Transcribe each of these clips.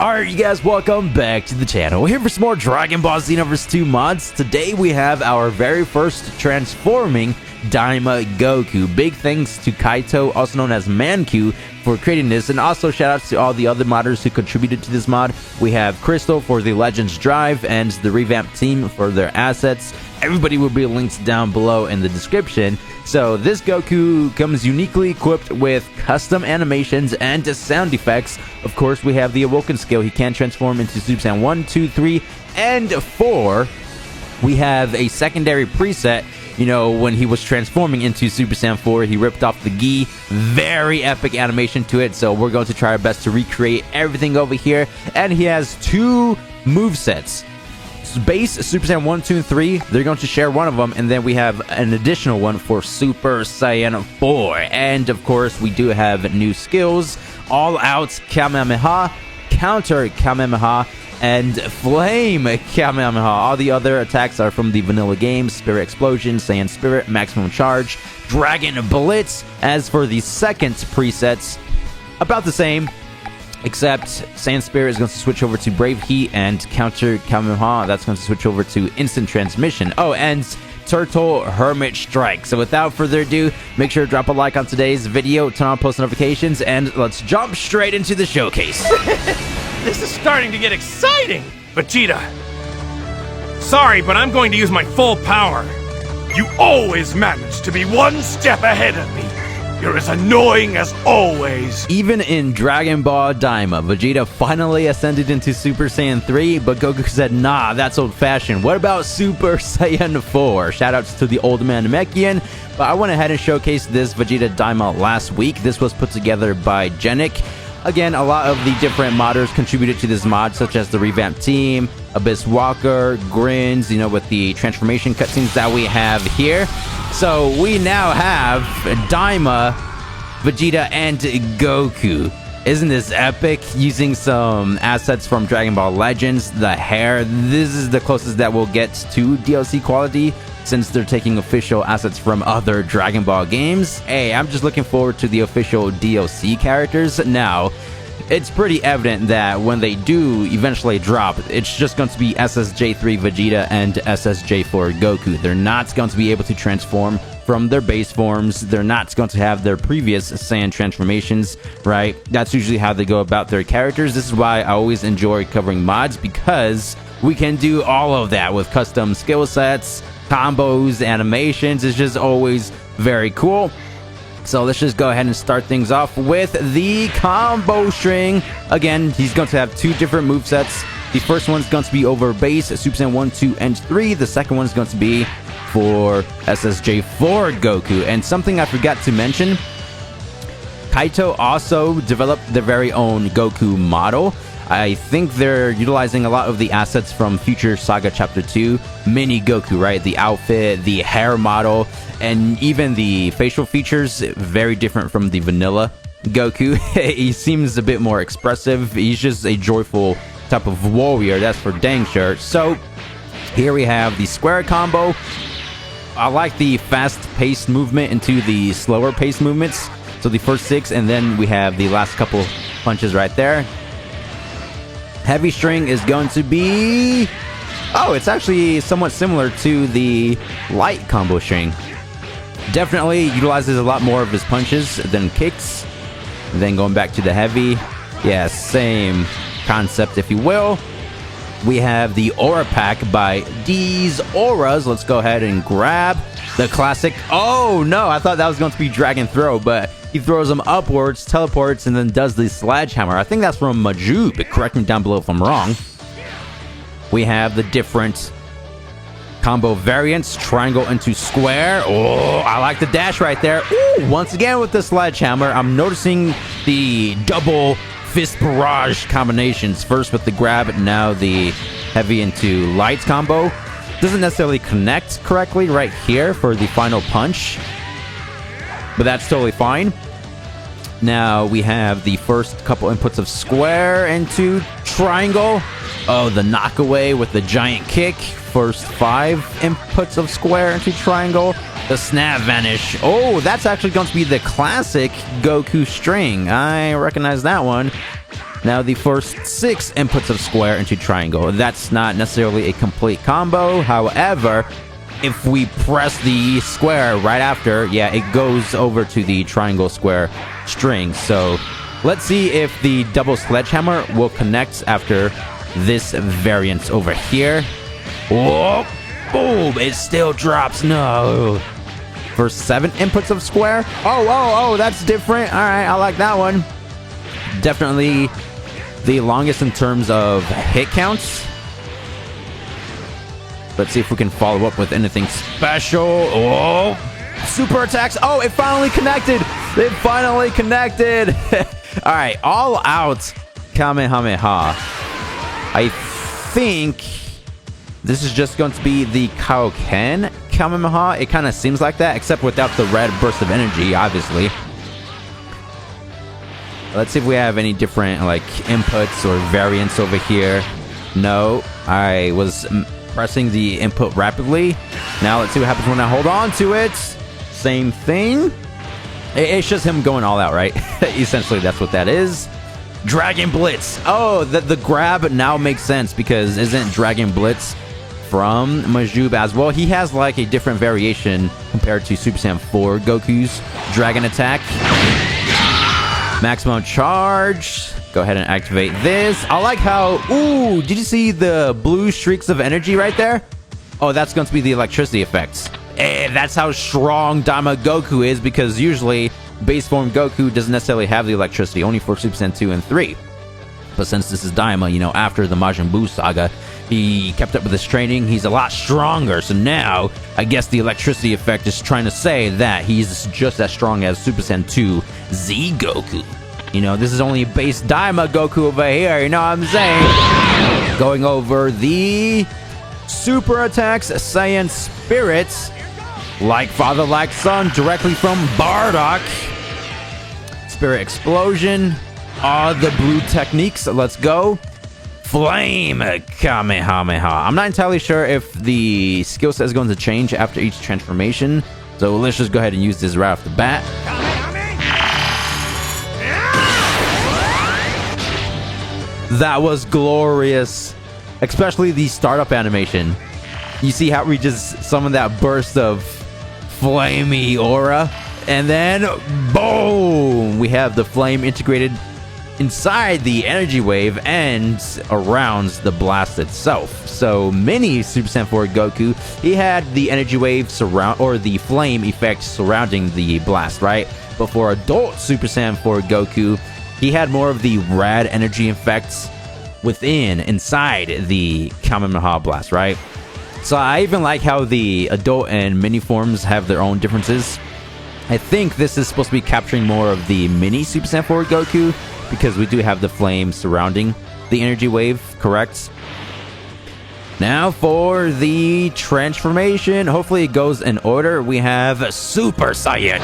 Alright, you guys, welcome back to the channel. We're here for some more Dragon Ball Xenoverse 2 mods. Today we have our very first transforming Daima Goku. Big thanks to Kaito, also known as Manku, for creating this, and also shoutouts to all the other modders who contributed to this mod. We have Crystal for the Legends Drive and the revamped team for their assets. Everybody will be linked down below in the description. So this Goku comes uniquely equipped with custom animations and sound effects. Of course, we have the Awoken skill. He can transform into Super Saiyan 1, 2, 3, and 4. We have a secondary preset. You know, when he was transforming into Super Saiyan 4, he ripped off the gi. Very epic animation to it, so we're going to try our best to recreate everything over here. And he has two movesets. Base Super Saiyan 1, 2, and 3, they're going to share one of them, and then we have an additional one for Super Saiyan 4. And of course, we do have new skills: All Out Kamehameha, Counter Kamehameha, and Flame Kamehameha. All the other attacks are from the vanilla game: Spirit Explosion, Saiyan Spirit, Maximum Charge, Dragon Blitz. As for the second presets, about the same, except Saiyan Spirit is going to switch over to Brave Heat, and Counter Kamehameha, that's going to switch over to Instant Transmission. Oh, and Turtle Hermit Strike. So without further ado, make sure to drop a like on today's video, turn on post notifications, and let's jump straight into the showcase. This is starting to get exciting! Vegeta! Sorry, but I'm going to use my full power. You always manage to be one step ahead of me. You're as annoying as always. Even in Dragon Ball Daima, Vegeta finally ascended into Super Saiyan 3, but Goku said, nah, that's old-fashioned. What about Super Saiyan 4? Shoutouts to the old man Namekian. But I went ahead and showcased this Vegeta Daima last week. This was put together by Jenik. Again, a lot of the different modders contributed to this mod, such as the revamped team, Abyss Walker, Grins, you know, with the transformation cutscenes that we have here. So we now have Daima, Vegeta, and Goku. Isn't this epic? Using some assets from Dragon Ball Legends, the hair. This is the closest that we'll get to DLC quality, since they're taking official assets from other Dragon Ball games. Hey, I'm just looking forward to the official DLC characters. Now, it's pretty evident that when they do eventually drop, it's just going to be SSJ3 Vegeta and SSJ4 Goku. They're not going to be able to transform from their base forms. They're not going to have their previous Saiyan transformations, right? That's usually how they go about their characters. This is why I always enjoy covering mods, because we can do all of that with custom skill sets, combos, animations. It's just always very cool. So let's just go ahead and start things off with the combo string. Again, he's going to have two different movesets. The first one's going to be over base Super Saiyan 1, 2, and 3. The second one's going to be for SSJ4 Goku. And something I forgot to mention, Kaito also developed their very own Goku model. I think they're utilizing a lot of the assets from Future Saga Chapter 2. Mini Goku, right? The outfit, the hair model, and even the facial features, very different from the vanilla Goku. He seems a bit more expressive. He's just a joyful type of warrior, that's for dang sure. So here we have the square combo. I like the fast-paced movement into the slower-paced movements. So the first 6, and then we have the last couple punches right there. Heavy string is going to be... oh, it's actually somewhat similar to the light combo string. Definitely utilizes a lot more of his punches than kicks. And then going back to the heavy. Yeah, same concept, if you will. We have the Aura Pack by D's Auras. Let's go ahead and grab the classic. Oh, no, I thought that was going to be Dragon Throw, but he throws them upwards, teleports, and then does the Sledgehammer. I think that's from Majub, but correct me down below if I'm wrong. We have the different combo variants, triangle into square. Oh, I like the dash right there. Ooh, once again with the Sledgehammer, I'm noticing the double fist barrage combinations. First with the grab, now the heavy into light combo. Doesn't necessarily connect correctly right here for the final punch, but that's totally fine. Now we have the first couple inputs of square into triangle. Oh, the knockaway with the giant kick. First 5 inputs of square into triangle. The snap vanish. Oh, that's actually going to be the classic Goku string. I recognize that one. Now the first 6 inputs of square into triangle. That's not necessarily a complete combo. However, if we press the square right after, yeah, it goes over to the triangle square string. So let's see if the double sledgehammer will connect after this variant over here. Whoa, boom, it still drops. No. First 7 inputs of square. Oh, that's different. All right, I like that one. Definitely the longest in terms of hit counts. Let's see if we can follow up with anything special. Oh, super attacks. Oh, it finally connected. It finally connected. All right, all out Kamehameha. I think this is just going to be the Kaioken Kamehameha. It kind of seems like that, except without the red burst of energy, obviously. Let's see if we have any different like inputs or variants over here. No, I was pressing the input rapidly. Now let's see what happens when I hold on to it. Same thing. It's just him going all out, right? Essentially, that's what that is. Dragon Blitz. Oh, the grab now makes sense because isn't Dragon Blitz from Majub as well? He has like a different variation compared to Super Saiyan 4 Goku's Dragon Attack. Maximum charge. Go ahead and activate this. I like how... Ooh, did you see the blue streaks of energy right there? Oh, that's going to be the electricity effects. And that's how strong Daima Goku is, because usually base form Goku doesn't necessarily have the electricity, only for Super Saiyan 2 and 3. But since this is Daima, you know, after the Majin Buu saga, he kept up with his training. He's a lot stronger. So now, I guess the electricity effect is trying to say that he's just as strong as Super Saiyan 2 Z Goku. You know, this is only base Daima Goku over here. You know what I'm saying? Going over the super attacks, Saiyan spirits. Like father, like son, directly from Bardock. Spirit explosion. All the blue techniques. Let's go. Flame Kamehameha. I'm not entirely sure if the skill set is going to change after each transformation. So let's just go ahead and use this right off the bat. That was glorious. Especially the startup animation. You see how we just summoned that burst of flamey aura, and then boom, we have the flame integrated inside the energy wave and around the blast itself. So mini Super Saiyan 4 Goku, he had the energy wave surround, or the flame effect surrounding the blast, right? But for adult Super Saiyan 4 Goku, he had more of the rad energy effects inside the Kamehameha blast, right? So I even like how the adult and mini forms have their own differences. I think this is supposed to be capturing more of the mini Super Saiyan 4 Goku, because we do have the flame surrounding the energy wave, correct? Now for the transformation. Hopefully it goes in order. We have Super Saiyan.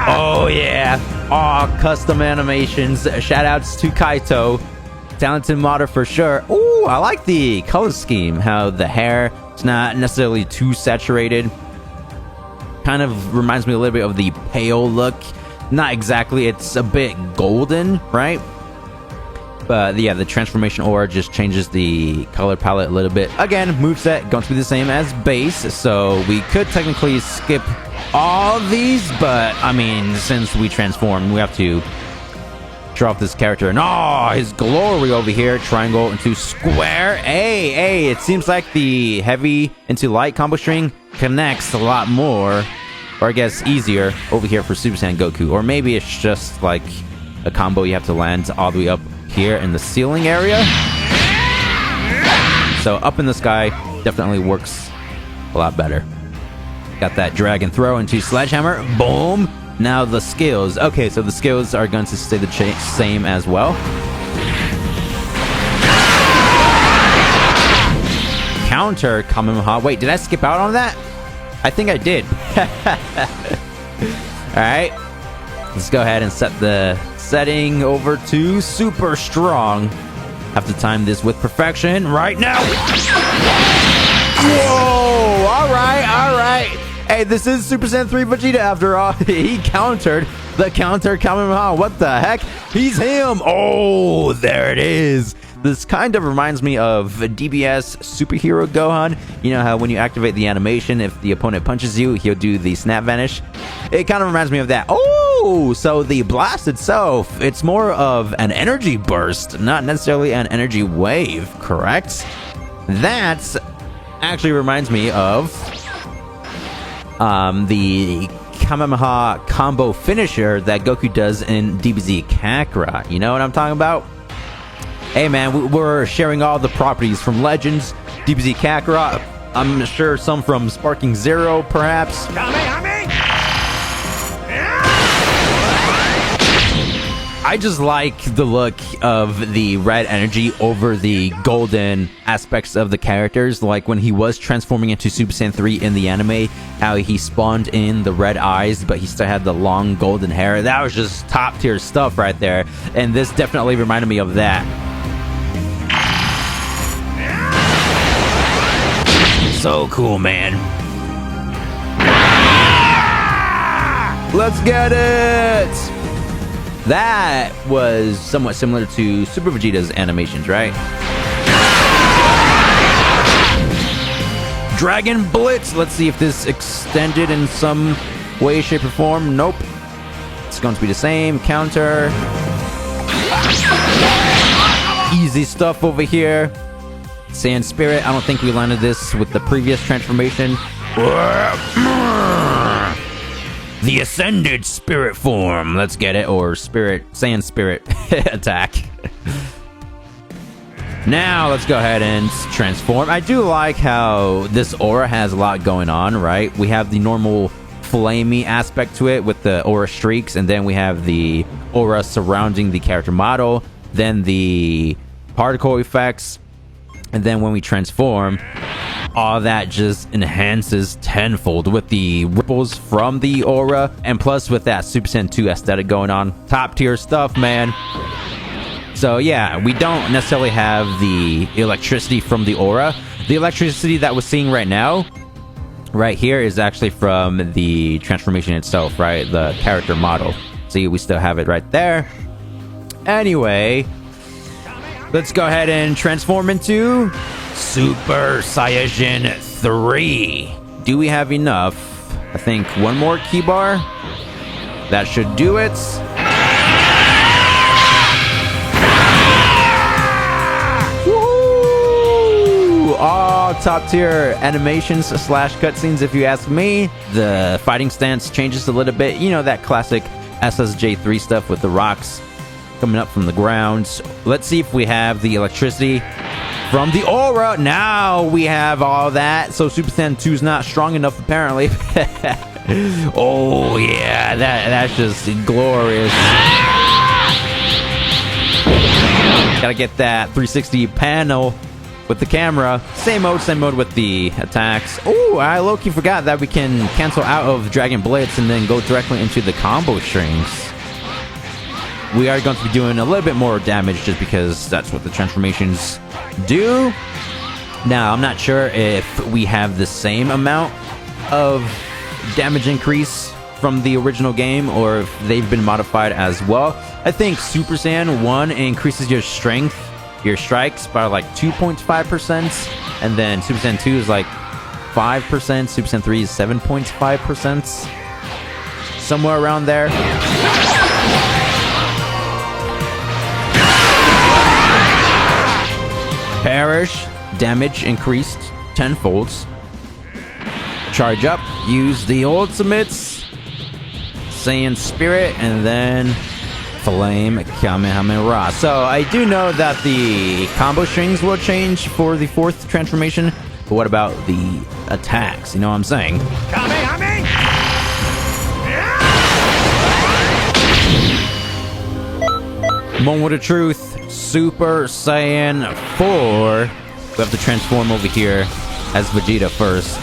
Oh yeah. Oh, custom animations. Shoutouts to Kaito. Talented modder for sure. Ooh, I like the color scheme. How the hair is not necessarily too saturated. Kind of reminds me a little bit of the pale look. Not exactly. It's a bit golden, right? But yeah, the transformation aura just changes the color palette a little bit. Again, moveset going to be the same as base. So we could technically skip all these. But I mean, since we transform, we have to draw off this character. And oh, his glory over here. Triangle into square. Hey, it seems like the heavy into light combo string connects a lot more, or I guess easier, over here for Super Saiyan Goku. Or maybe it's just like a combo you have to land all the way up here in the ceiling area. So up in the sky definitely works a lot better. Got that dragon throw into sledgehammer. Boom. Now the skills. Okay, so the skills are going to stay the same as well. Counter Kamehameha. Wait, did I skip out on that? I think I did. Alright. Let's go ahead and set the setting over to super strong. Have to time this with perfection right now. Whoa! Alright. Hey, this is Super Saiyan 3 Vegeta after all. He countered The counter Kamehameha. What the heck? He's him. Oh, there it is. This kind of reminds me of DBS Superhero Gohan. You know how when you activate the animation, if the opponent punches you, he'll do the snap vanish. It kind of reminds me of that. Oh, so the blast itself, it's more of an energy burst, not necessarily an energy wave, correct? That actually reminds me of the Kamehameha combo finisher that Goku does in DBZ Kakarot. You know what I'm talking about? Hey man, we're sharing all the properties from Legends, DBZ Kakarot, I'm sure some from Sparking Zero, perhaps. I just like the look of the red energy over the golden aspects of the characters, like when he was transforming into Super Saiyan 3 in the anime, how he spawned in the red eyes, but he still had the long golden hair. That was just top tier stuff right there, and this definitely reminded me of that. So cool, man. Let's get it! That was somewhat similar to Super Vegeta's animations, right? Dragon Blitz! Let's see if this extended in some way, shape, or form. Nope. It's going to be the same. Counter. Easy stuff over here. Saiyan Spirit. I don't think we landed this with the previous transformation. The Ascended Spirit Form. Let's get it. Or Spirit. Saiyan Spirit attack. Now, let's go ahead and transform. I do like how this aura has a lot going on, right? We have the normal flamey aspect to it with the aura streaks, and then we have the aura surrounding the character model, then the particle effects, and then when we transform, all that just enhances tenfold with the ripples from the aura, and plus with that Super Saiyan 2 aesthetic going on. Top tier stuff, man. So yeah, we don't necessarily have the electricity from the aura. The electricity that we're seeing right now, right here, is actually from the transformation itself, right? The character model. See, we still have it right there. Anyway, let's go ahead and transform into Super Saiyan 3. Do we have enough? I think one more key bar. That should do it. Woohoo! All top tier animations / cutscenes, if you ask me. The fighting stance changes a little bit. You know, that classic SSJ3 stuff with the rocks coming up from the ground. Let's see if we have the electricity from the aura. Now we have all that. So Super Saiyan 2 is not strong enough, apparently. Oh yeah, that's just glorious. Gotta get that 360 panel with the camera. Same mode with the attacks. Oh, I low-key forgot that we can cancel out of Dragon Blitz and then go directly into the combo strings. We are going to be doing a little bit more damage just because that's what the transformations do. Now, I'm not sure if we have the same amount of damage increase from the original game or if they've been modified as well. I think Super Saiyan 1 increases your strength, your strikes, by like 2.5%, and then Super Saiyan 2 is like 5%, Super Saiyan 3 is 7.5%, somewhere around there. Perish, damage increased tenfold. Charge up, use the ultimates, Saiyan Spirit, and then Flame Kamehameha. So I do know that the combo strings will change for the 4th transformation, but what about the attacks? You know what I'm saying? Moment of truth. Super Saiyan 4. We have to transform over here as Vegeta first.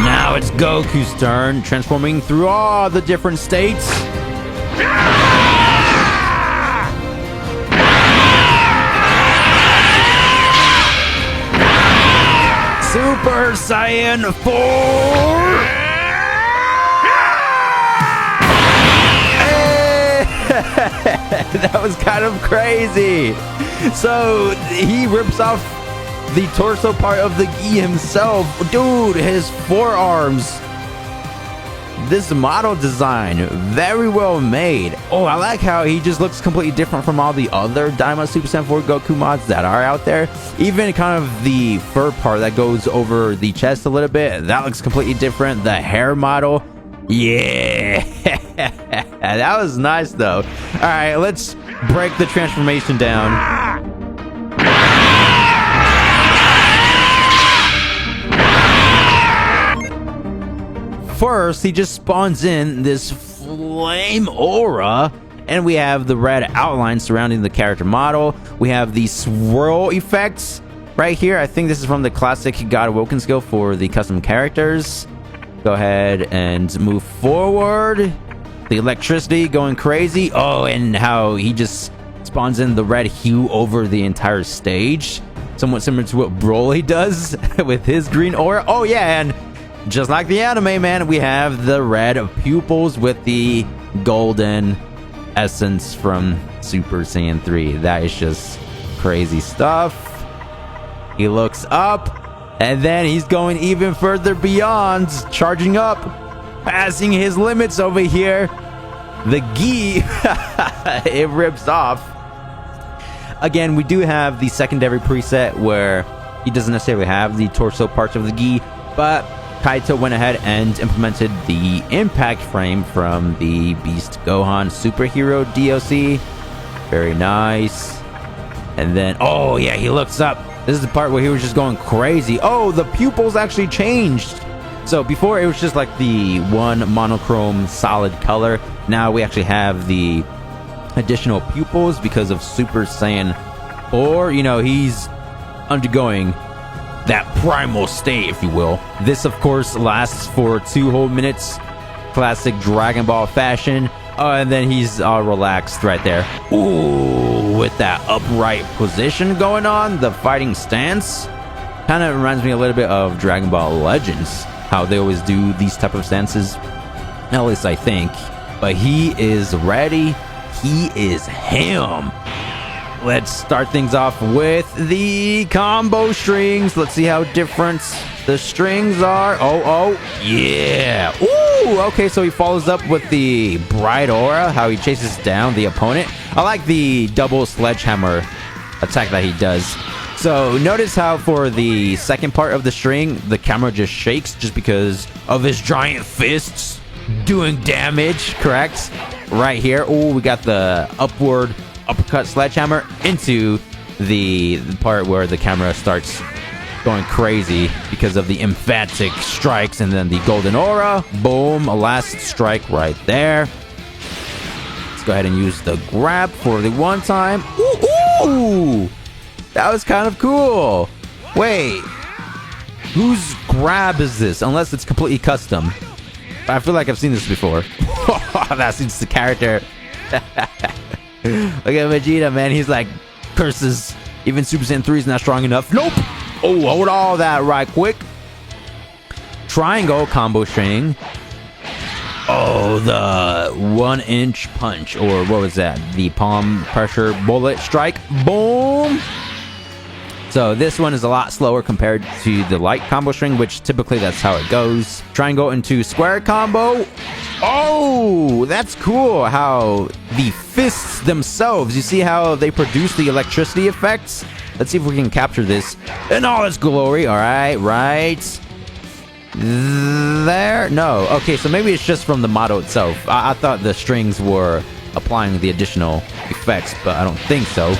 Now it's Goku's turn, transforming through all the different states. Super Saiyan 4. That was kind of crazy. So he rips off the torso part of the gi himself. Dude, his forearms. This model design, very well made. Oh, I like how he just looks completely different from all the other Daima Super Saiyan 4 Goku mods that are out there. Even kind of the fur part that goes over the chest a little bit, that looks completely different. The hair model, yeah. That was nice though. All right, let's break the transformation down. First, he just spawns in this flame aura, and we have the red outline surrounding the character model. We have the swirl effects right here. I think this is from the classic God Awoken skill for the custom characters. Go ahead and move forward. The electricity going crazy. Oh, and how he just spawns in the red hue over the entire stage. Somewhat similar to what Broly does with his green aura. Oh, yeah, and just like the anime, man, we have the red pupils with the golden essence from Super Saiyan 3. That is just crazy stuff. He looks up, and then he's going even further beyond, charging up, passing his limits over here. The gi, it rips off. Again, we do have the secondary preset where he doesn't necessarily have the torso parts of the gi, but Kaito went ahead and implemented the impact frame from the Beast Gohan superhero DLC. Very nice. And then, oh yeah, he looks up. This is the part where he was just going crazy. Oh, the pupils actually changed. So before it was just like the one monochrome solid color. Now we actually have the additional pupils because of Super Saiyan 4. You know, he's undergoing that primal state, if you will. This, of course, lasts for 2 whole minutes. Classic Dragon Ball fashion. Oh, and then he's all relaxed right there. Ooh, with that upright position going on, the fighting stance. Kind of reminds me a little bit of Dragon Ball Legends, how they always do these type of stances. At least I think. But he is ready. He is him. Let's start things off with the combo strings. Let's see how different the strings are. Oh, yeah. Ooh, okay, so he follows up with the bright aura, how he chases down the opponent. I like the double sledgehammer attack that he does. So notice how for the second part of the string, the camera just shakes just because of his giant fists doing damage, correct? Right here. Oh, we got the upward uppercut sledgehammer into the part where the camera starts going crazy because of the emphatic strikes, and then the golden aura. Boom, a last strike right there. Let's go ahead and use the grab for the one time. Ooh, that was kind of cool. Wait, whose grab is this? Unless it's completely custom. I feel like I've seen this before. That's the character. Look at Vegeta, man. He's like, curses. Even Super Saiyan 3 is not strong enough. Nope. Oh, hold all that right quick. Triangle combo string. Oh, the 1-inch punch. Or what was that? The palm pressure bullet strike. Boom. So this one is a lot slower compared to the light combo string, which typically that's how it goes. Triangle into square combo. Oh, that's cool how the fists themselves, you see how they produce the electricity effects? Let's see if we can capture this in all its glory. All right, right there. No, okay, so maybe it's just from the model itself. I thought the strings were applying the additional effects, but I don't think so.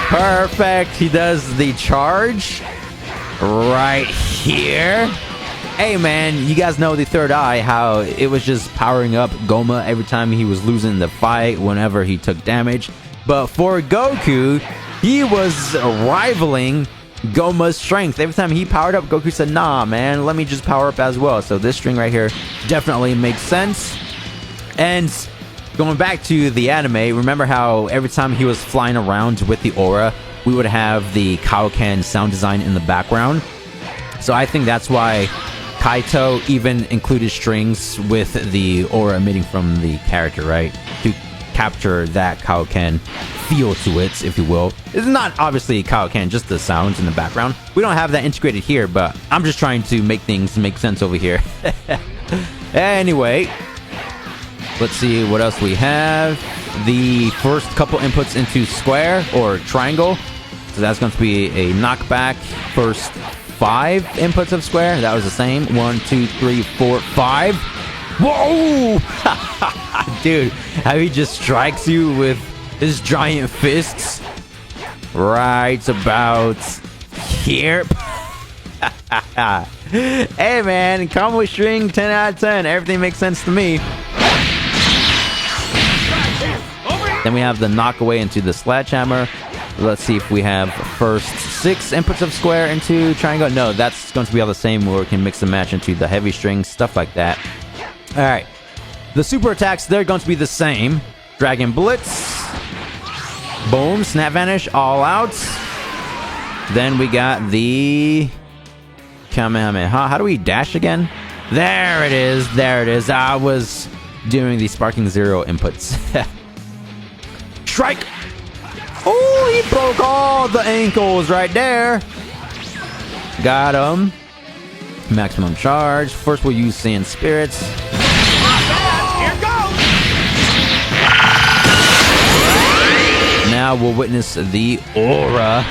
Perfect. He does the charge right here. Hey man, you guys know the third eye, how it was just powering up Goma every time he was losing the fight, whenever he took damage. But for Goku, he was rivaling Goma's strength. Every time he powered up, Goku said, nah man, let me just power up as well. So this string right here definitely makes sense. And going back to the anime, remember how every time he was flying around with the aura, we would have the Kaioken sound design in the background. So I think that's why Kaito even included strings with the aura emitting from the character, right? To capture that Kaioken feel to it, if you will. It's not obviously Kaioken, just the sounds in the background. We don't have that integrated here, but I'm just trying to make things make sense over here. Anyway, let's see what else we have. The first couple inputs into square or triangle. So that's going to be a knockback. First 5 inputs of square. That was the same. 1, 2, 3, 4, 5. Whoa! Dude, how he just strikes you with his giant fists right about here. Hey man, combo string 10 out of 10. Everything makes sense to me. Then we have the knock away into the sledgehammer. Let's see if we have first 6 inputs of square into triangle. No, that's going to be all the same, where we can mix and match into the heavy strings, stuff like that. Alright. The super attacks, they're going to be the same. Dragon Blitz. Boom. Snap Vanish. All out. Then we got the Kamehameha. How do we dash again? There it is. There it is. I was doing the Sparking Zero inputs. Strike! Oh, he broke all the ankles right there. Got him. Maximum charge. First we'll use Saiyan Spirits. Here goes! Now we'll witness the aura.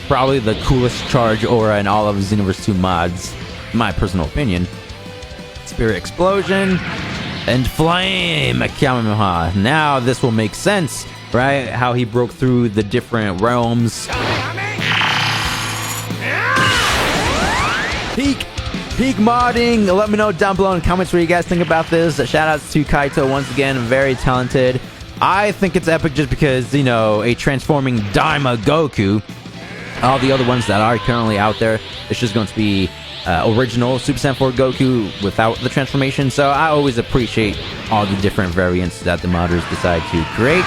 Probably the coolest charge aura in all of Xenoverse 2 mods, in my personal opinion. Spirit Explosion and Flame Kamehameha. Now this will make sense, right? How he broke through the different realms. Peak modding. Let me know down below in the comments what you guys think about this. Shout outs to Kaito once again, very talented. I think it's epic just because, you know, a transforming Daima Goku. All the other ones that are currently out there, it's just going to be original Super Saiyan 4 Goku without the transformation. So I always appreciate all the different variants that the modders decide to create.